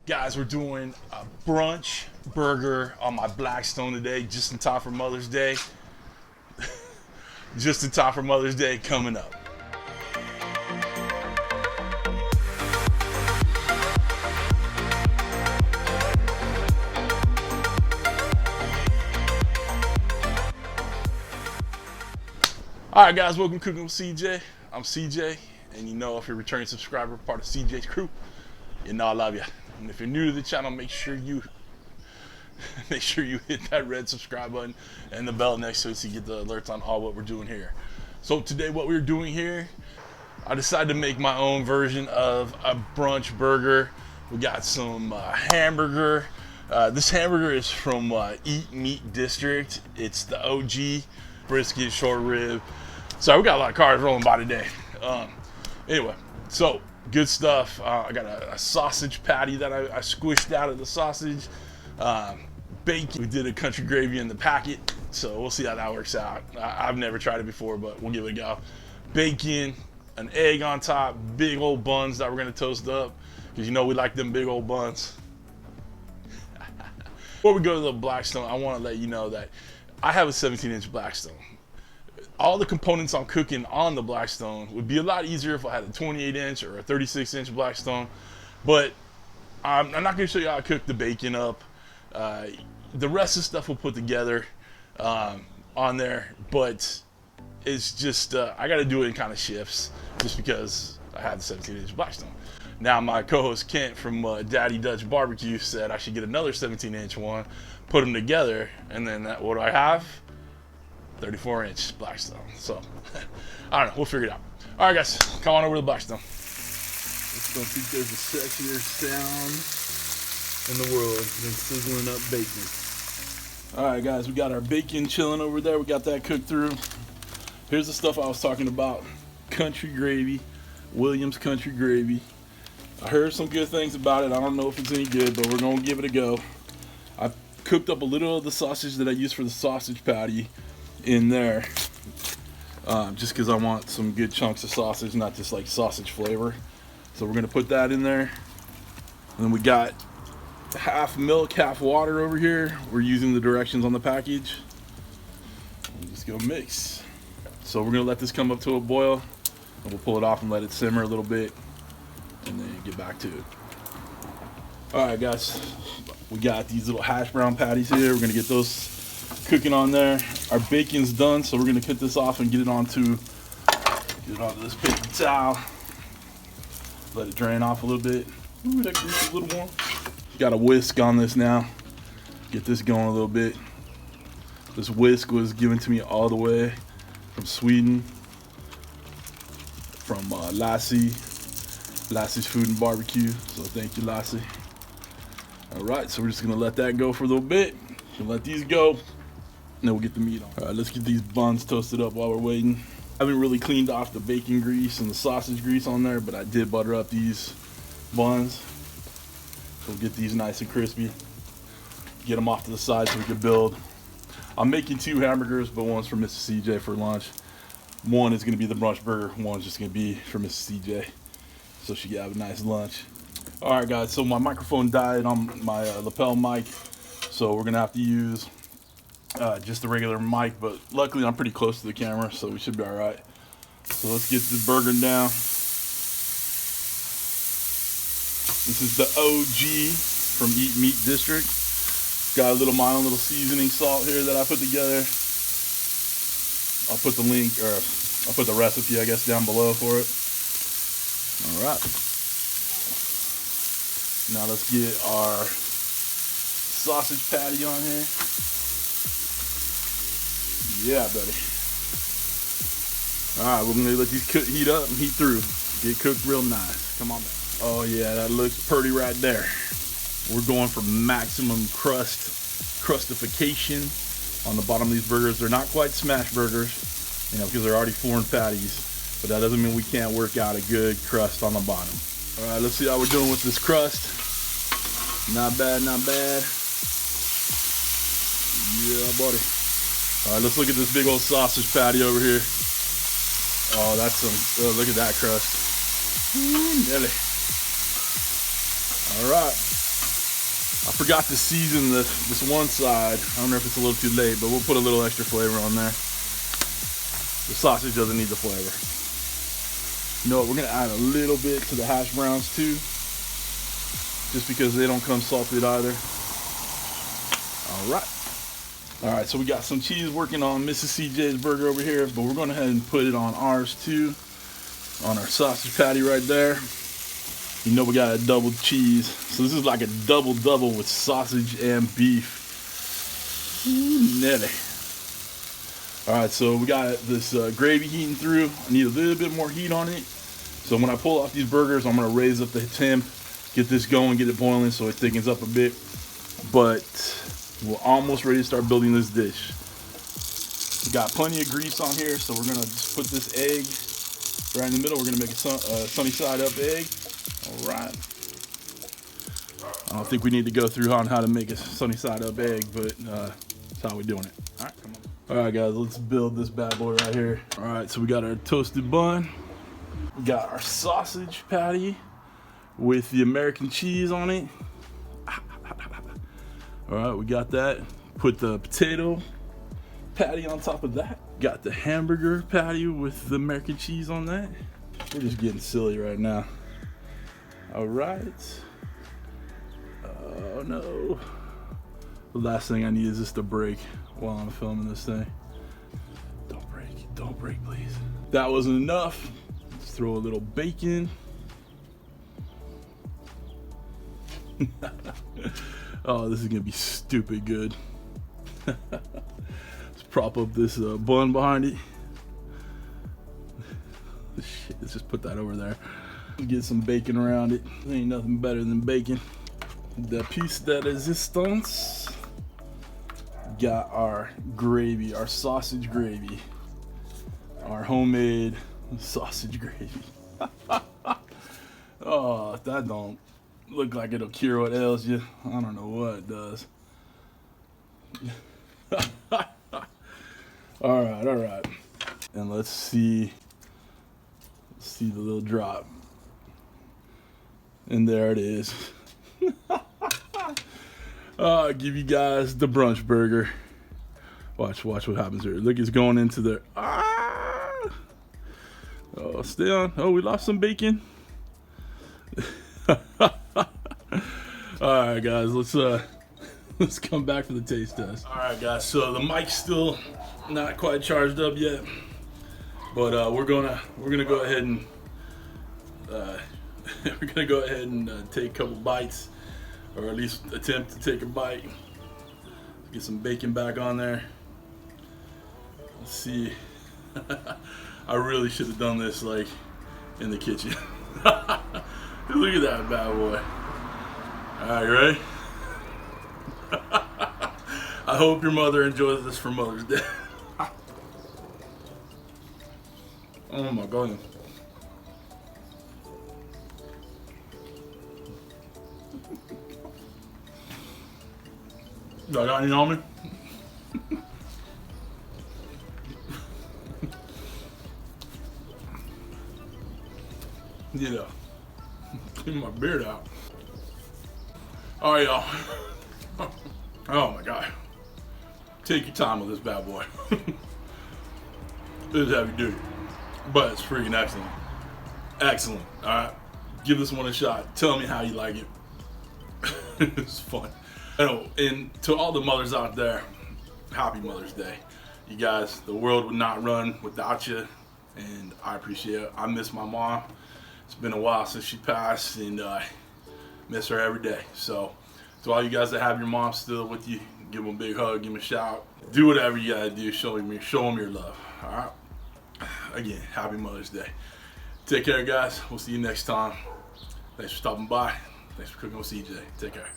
Guys, we're doing a brunch burger on my Blackstone today, just in time for Mother's Day. Just in time for Mother's Day coming up. Alright guys, welcome to Cooking with CJ. I'm CJ, and you know if you're a returning subscriber, part of CJ's crew, you know I love you. And if you're new to the channel, make sure you hit that red subscribe button and the bell next to it so you get the alerts on all what we're doing here. So today what we're doing here, I decided to make my own version of a brunch burger. We got some hamburger. This hamburger is from Eat Meat District. It's the OG brisket short rib. So we got a lot of cars rolling by today. Anyway, so good stuff. I got a sausage patty that I squished out of the sausage. Bacon. We did a country gravy in the packet, so we'll see how that works out. I've never tried it before, but we'll give it a go. Bacon, an egg on top, big old buns that we're gonna toast up, because you know we like them big old buns. Before we go to the Blackstone, I want to let you know that I have a 17-inch Blackstone. All the components I'm cooking on the Blackstone would be a lot easier if I had a 28-inch or a 36-inch Blackstone, but I'm not going to show you how I cook the bacon up. The rest of the stuff we'll put together on there, but it's just I got to do it in kind of shifts just because I have the 17-inch Blackstone. Now my co-host Kent from Daddy Dutch Barbecue said I should get another 17-inch one, put them together, and then what do I have? 34-inch Blackstone. So I don't know, we'll figure it out. All right guys, come on over to the Blackstone. I don't think there's a sexier sound in the world than sizzling up bacon. All right guys, we got our bacon chilling over there. We got that cooked through. Here's the stuff I was talking about. Country gravy, Williams country gravy. I heard some good things about it. I don't know if it's any good, but we're gonna give it a go. I cooked up a little of the sausage that I used for the sausage patty in there, just because I want some good chunks of sausage, not just like sausage flavor. So we're gonna put that in there. And then we got half milk, half water over here. We're using the directions on the package. We'll just go mix. So we're gonna let this come up to a boil, and we'll pull it off and let it simmer a little bit, and then get back to it. All right guys, we got these little hash brown patties here. We're gonna get those cooking on there. Our bacon's done, so we're gonna cut this off and get it onto this paper towel. Let it drain off a little bit. Ooh, that grease is a little warm. Got a whisk on this now. Get this going a little bit. This whisk was given to me all the way from Sweden, from Lassie's Food and Barbecue. So thank you, Lassie. All right, so we're just gonna let that go for a little bit. So let these go, and then we'll get the meat on. All right, let's get these buns toasted up while we're waiting. I haven't really cleaned off the bacon grease and the sausage grease on there, but I did butter up these buns. So we'll get these nice and crispy. Get them off to the side so we can build. I'm making 2 hamburgers, but one's for Mrs. CJ for lunch. One is gonna be the brunch burger. One's just gonna be for Mrs. CJ, so she can have a nice lunch. All right guys, so my microphone died on my lapel mic, so we're gonna have to use just the regular mic, but luckily I'm pretty close to the camera, so we should be all right. So let's get the burger down. This is the OG from Eat Meat District. Got a little my own little seasoning salt here that I put together. I'll put the link, or I'll put the recipe, I guess, down below for it. All right. Now let's get our sausage patty on here. Yeah, buddy. All right, we're gonna let these heat up and heat through. Get cooked real nice. Come on back. Oh yeah, that looks pretty right there. We're going for maximum crustification on the bottom of these burgers. They're not quite smash burgers, you know, because they're already formed patties, but that doesn't mean we can't work out a good crust on the bottom. All right, let's see how we're doing with this crust. Not bad, not bad. Yeah, buddy. All right, let's look at this big old sausage patty over here. Oh, that's some, look at that crust. Ooh, Nelly. All right, I forgot to season this one side. I don't know if it's a little too late, but we'll put a little extra flavor on there. The sausage doesn't need the flavor. You know what, we're gonna add a little bit to the hash browns too, just because they don't come salted either. All right, so we got some cheese working on Mrs. CJ's burger over here, but we're going to go ahead and put it on ours too, on our sausage patty right there. You know we got a double cheese, so this is like a double with sausage and beef. Nelly. All right, so we got this gravy heating through. I need a little bit more heat on it. So when I pull off these burgers, I'm gonna raise up the temp, get this going, get it boiling so it thickens up a bit. But we're almost ready to start building this dish. We got plenty of grease on here, so we're gonna just put this egg right in the middle. We're gonna make a sunny side up egg. All right. I don't think we need to go through on how to make a sunny side up egg, but that's how we're doing it. All right, come on. All right, guys, let's build this bad boy right here. All right, so we got our toasted bun. We got our sausage patty with the American cheese on it. All right, we got that. Put the potato patty on top of that. Got the hamburger patty with the American cheese on that. We're just getting silly right now. All right. Oh no. The last thing I need is just to break while I'm filming this thing. Don't break, please. That wasn't enough. Let's throw a little bacon. Oh, this is gonna be stupid good. Let's prop up this bun behind it. Shit, let's just put that over there. Get some bacon around it. Ain't nothing better than bacon. The piece de resistance. Got our gravy, our sausage gravy. Our homemade sausage gravy. Oh, that don't look like it'll cure what ails you. I don't know what it does. All right. And let's see the little drop. And there it is. I'll give you guys the brunch burger. Watch what happens here. Look, it's going into there. Oh, stay on. Oh, we lost some bacon. All right, guys, let's come back for the taste test. All right, guys, so the mic's still not quite charged up yet, but we're gonna go ahead and take a couple bites, or at least attempt to take a bite. Get some bacon back on there. Let's see. I really should have done this like in the kitchen. Look at that bad boy. All right, you ready? I hope your mother enjoys this for Mother's Day. Oh my goodness. Y'all got any on me? Yeah. Clean my beard out. All right, y'all. Oh my God. Take your time with this bad boy. This is heavy duty, but it's freaking excellent. Excellent. All right. Give this one a shot. Tell me how you like it. It's fun. Oh, and to all the mothers out there, happy Mother's Day. You guys, the world would not run without you, and I appreciate it. I miss my mom. It's been a while since she passed, and I miss her every day. So to all you guys that have your mom still with you, give them a big hug, give them a shout. Do whatever you gotta do, show them your love. All right. Again, happy Mother's Day. Take care, guys. We'll see you next time. Thanks for stopping by. Thanks for cooking with CJ. Take care.